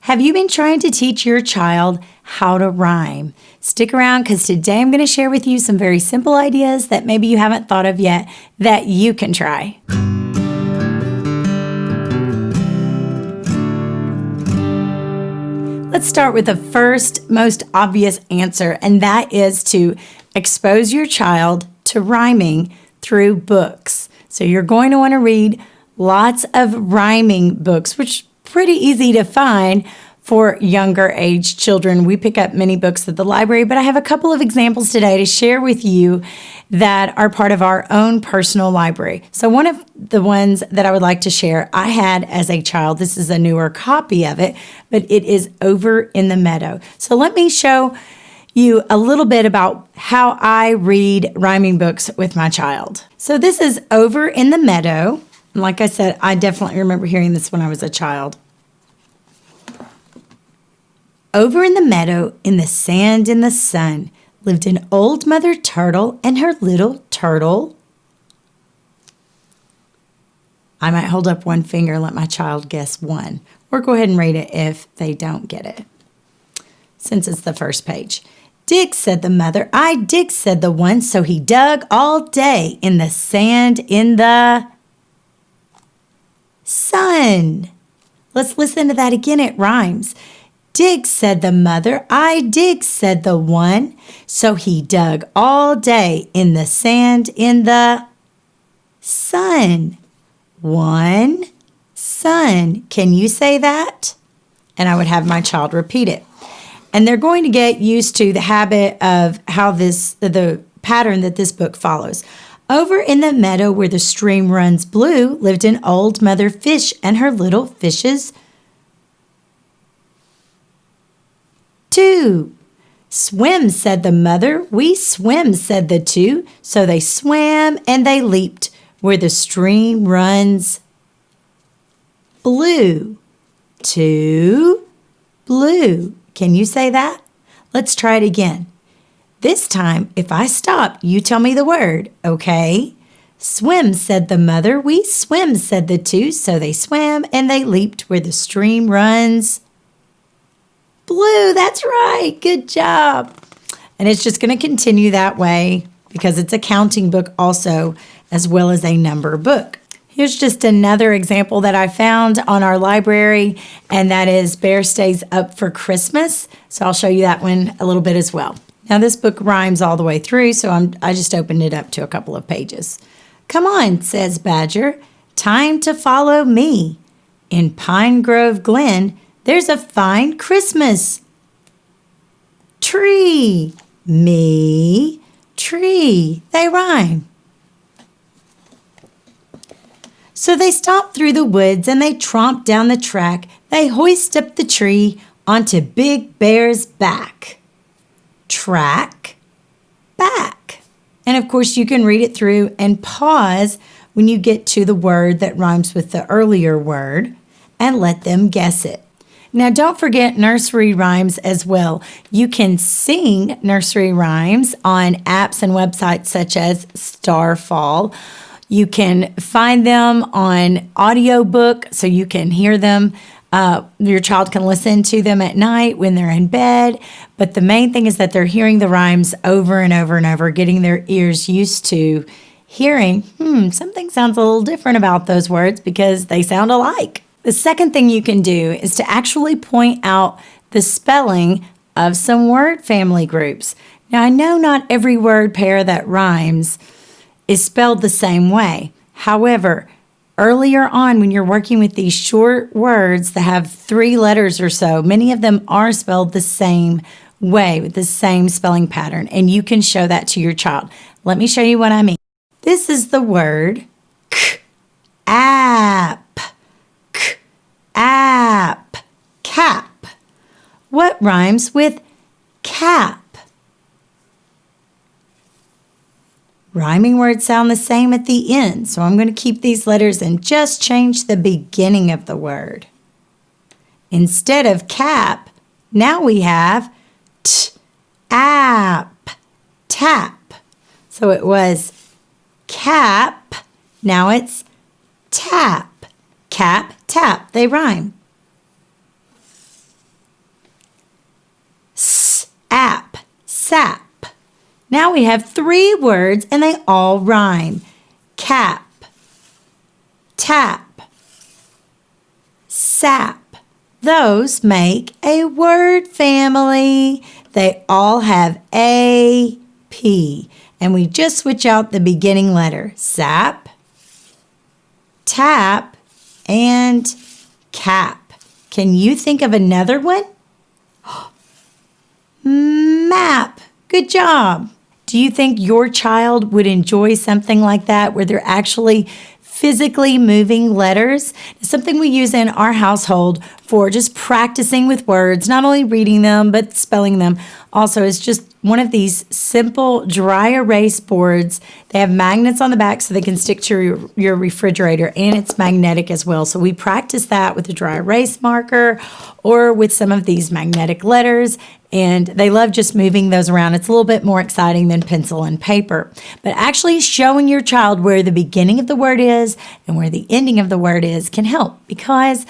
Have you been trying to teach your child how to rhyme? Stick around because today I'm going to share with you some very simple ideas that maybe you haven't thought of yet that you can try. Let's start with the first most obvious answer, and that is to expose your child to rhyming through books. So you're going to want to read lots of rhyming books, which pretty easy to find for younger age children. We pick up many books at the library, but I have a couple of examples today to share with you that are part of our own personal library. So one of the ones that I would like to share, I had as a child. This is a newer copy of it, but it is Over in the Meadow. So let me show you a little bit about how I read rhyming books with my child. So this is Over in the Meadow. Like I said, I definitely remember hearing this when I was a child. Over in the meadow, in the sand, in the sun, lived an old mother turtle and her little turtle. I might hold up one finger and let my child guess one, or go ahead and read it if they don't get it, since it's the first page. Dig, said the mother. I dig, said the one. So he dug all day in the sand, in the sun. Let's listen to that again. It rhymes. Dig, said the mother. I dig, said the one. So he dug all day in the sand, in the sun. One sun. Can you say that? And I would have my child repeat it. And they're going to get used to the habit of how the pattern that this book follows. Over in the meadow where the stream runs blue lived an old mother fish and her little fishes two. Swim, said the mother. We swim, said the two. So they swam and they leaped where the stream runs blue. Two, blue. Can you say that? Let's try it again. This time, if I stop, you tell me the word, okay? Swim, said the mother. We swim, said the two. So they swam and they leaped where the stream runs blue. That's right. Good job. And it's just going to continue that way because it's a counting book also, as well as a number book. Here's just another example that I found on our library, and that is Bear Stays Up for Christmas. So I'll show you that one a little bit as well. Now, this book rhymes all the way through, so I just opened it up to a couple of pages. Come on, says Badger, time to follow me. In Pine Grove Glen, there's a fine Christmas tree. Me, tree. They rhyme. So they stomp through the woods and they tromp down the track. They hoist up the tree onto Big Bear's back. Track, back. And of course, you can read it through and pause when you get to the word that rhymes with the earlier word and let them guess it. Now, don't forget nursery rhymes as well. You can sing nursery rhymes on apps and websites such as Starfall. You can find them on audiobook so you can hear them. Your child can listen to them at night when they're in bed. But the main thing is that they're hearing the rhymes over and over and over, getting their ears used to hearing, something sounds a little different about those words because they sound alike. The second thing you can do is to actually point out the spelling of some word family groups. Now, I know not every word pair that rhymes is spelled the same way. However, earlier on when you're working with these short words that have 3 letters or so, many of them are spelled the same way with the same spelling pattern, and you can show that to your child. Let me show you what I mean. This is the word app. App. Cap. What rhymes with cap? Rhyming words sound the same at the end, so I'm going to keep these letters and just change the beginning of the word. Instead of cap, now we have app, tap. So it was cap, now it's tap. Cap, tap, they rhyme. sap. Now we have 3 words and they all rhyme. Cap, tap, sap. Those make a word family. They all have A, P. And we just switch out the beginning letter. Sap, tap, and cap. Can you think of another one? Map. Good job. Do you think your child would enjoy something like that where they're actually physically moving letters? It's something we use in our household for just practicing with words, not only reading them, but spelling them. Also, it's just one of these simple dry erase boards. They have magnets on the back so they can stick to your refrigerator, and it's magnetic as well. So we practice that with a dry erase marker or with some of these magnetic letters, and they love just moving those around. It's a little bit more exciting than pencil and paper. But actually showing your child where the beginning of the word is and where the ending of the word is can help, because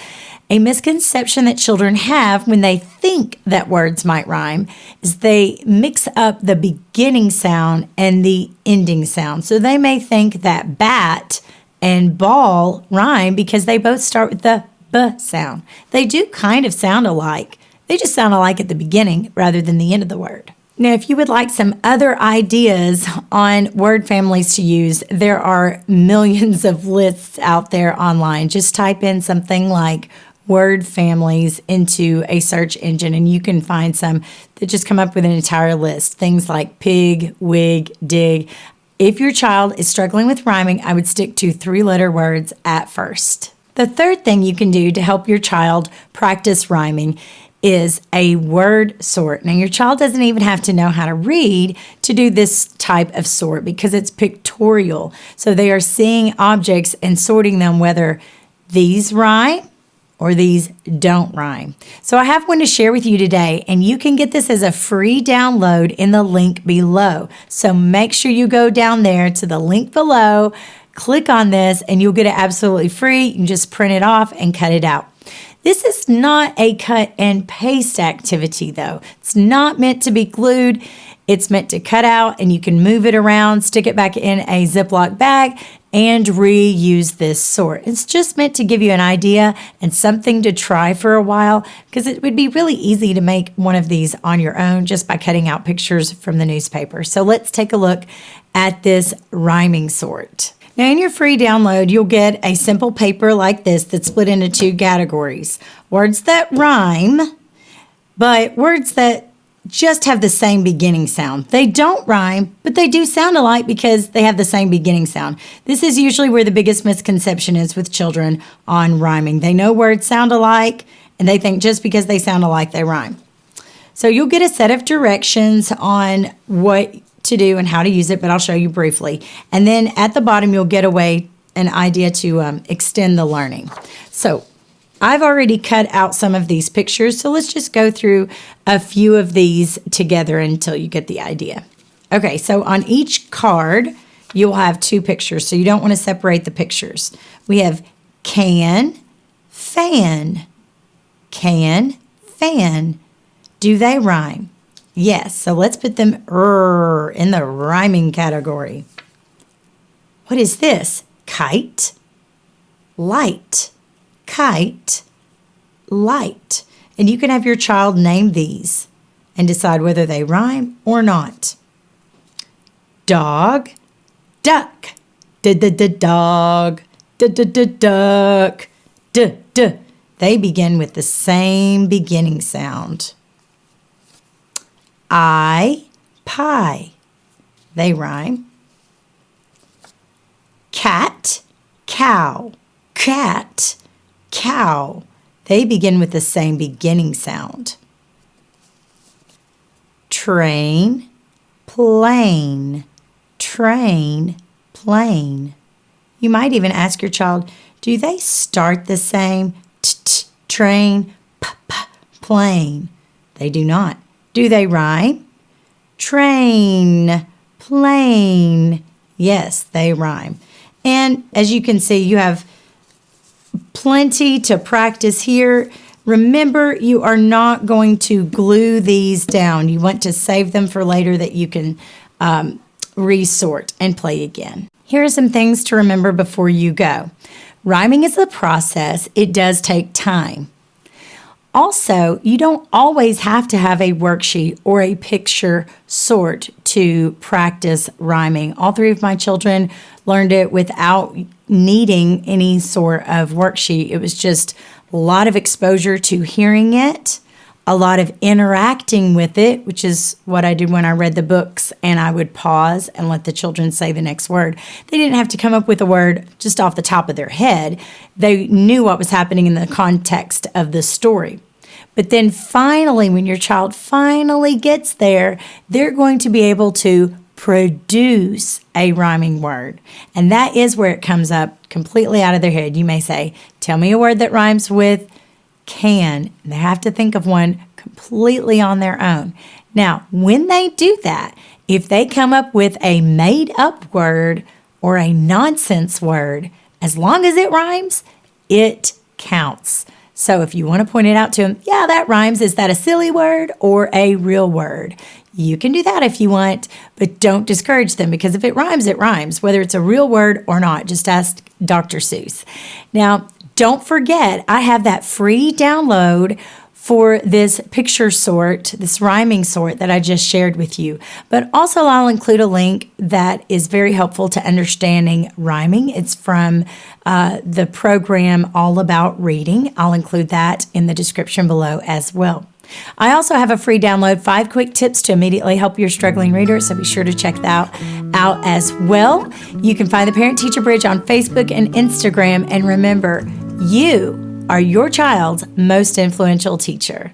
a misconception that children have when they think that words might rhyme is they mix up the beginning sound and the ending sound. So they may think that bat and ball rhyme because they both start with the B sound. They do kind of sound alike. They just sound alike at the beginning rather than the end of the word. Now, if you would like some other ideas on word families to use, there are millions of lists out there online. Just type in something like word families into a search engine and you can find some that just come up with an entire list. Things like pig, wig, dig. If your child is struggling with rhyming, I would stick to 3-letter words at first. The third thing you can do to help your child practice rhyming is a word sort. Now, your child doesn't even have to know how to read to do this type of sort because it's pictorial. So they are seeing objects and sorting them whether these rhyme or these don't rhyme. So I have one to share with you today, and you can get this as a free download in the link below. So make sure you go down there to the link below, click on this, and you'll get it absolutely free. You can just print it off and cut it out. This is not a cut and paste activity, though. It's not meant to be glued. It's meant to cut out, and you can move it around, stick it back in a Ziploc bag, and reuse this sort. It's just meant to give you an idea and something to try for a while, because it would be really easy to make one of these on your own just by cutting out pictures from the newspaper. So let's take a look at this rhyming sort. Now, in your free download, you'll get a simple paper like this that's split into 2 categories. Words that rhyme, but words that just have the same beginning sound. They don't rhyme, but they do sound alike because they have the same beginning sound. This is usually where the biggest misconception is with children on rhyming. They know words sound alike, and they think just because they sound alike, they rhyme. So you'll get a set of directions on what to do and how to use it, but I'll show you briefly. And then at the bottom, you'll get an idea to extend the learning. So I've already cut out some of these pictures, so let's just go through a few of these together until you get the idea. Okay, so on each card, you'll have 2 pictures, so you don't want to separate the pictures. We have can, fan. Can, fan. Do they rhyme? Yes, so let's put them in the rhyming category. What is this? Kite, light. Kite, light. And you can have your child name these and decide whether they rhyme or not. Dog, duck. Dog, duck. They begin with the same beginning sound. Pie. They rhyme. Cat, cow. Cat, cow. They begin with the same beginning sound. Train, plane. Train, plane. You might even ask your child, do they start the same? Train, plane. They do not. Do they rhyme? Train, plane. Yes, they rhyme. And as you can see, you have plenty to practice here. Remember, you are not going to glue these down. You want to save them for later that you can resort and play again. Here are some things to remember before you go. Rhyming is a process. It does take time. Also, you don't always have to have a worksheet or a picture sort to practice rhyming. All three of my children learned it without needing any sort of worksheet. It was just a lot of exposure to hearing it, a lot of interacting with it, which is what I did when I read the books, and I would pause and let the children say the next word. They didn't have to come up with a word just off the top of their head. They knew what was happening in the context of the story. But then finally, when your child finally gets there, they're going to be able to produce a rhyming word. And that is where it comes up completely out of their head. You may say, tell me a word that rhymes with can. They have to think of one completely on their own. Now, when they do that, if they come up with a made-up word or a nonsense word, as long as it rhymes, it counts. So if you want to point it out to them, yeah, that rhymes. Is that a silly word or a real word? You can do that if you want, but don't discourage them, because if it rhymes, whether it's a real word or not. Just ask Dr. Seuss. Now, don't forget, I have that free download for this picture sort, this rhyming sort that I just shared with you. But also I'll include a link that is very helpful to understanding rhyming. It's from the program All About Reading. I'll include that in the description below as well. I also have a free download, 5 quick tips to immediately help your struggling reader, so be sure to check that out as well. You can find the Parent Teacher Bridge on Facebook and Instagram, and remember, you are your child's most influential teacher.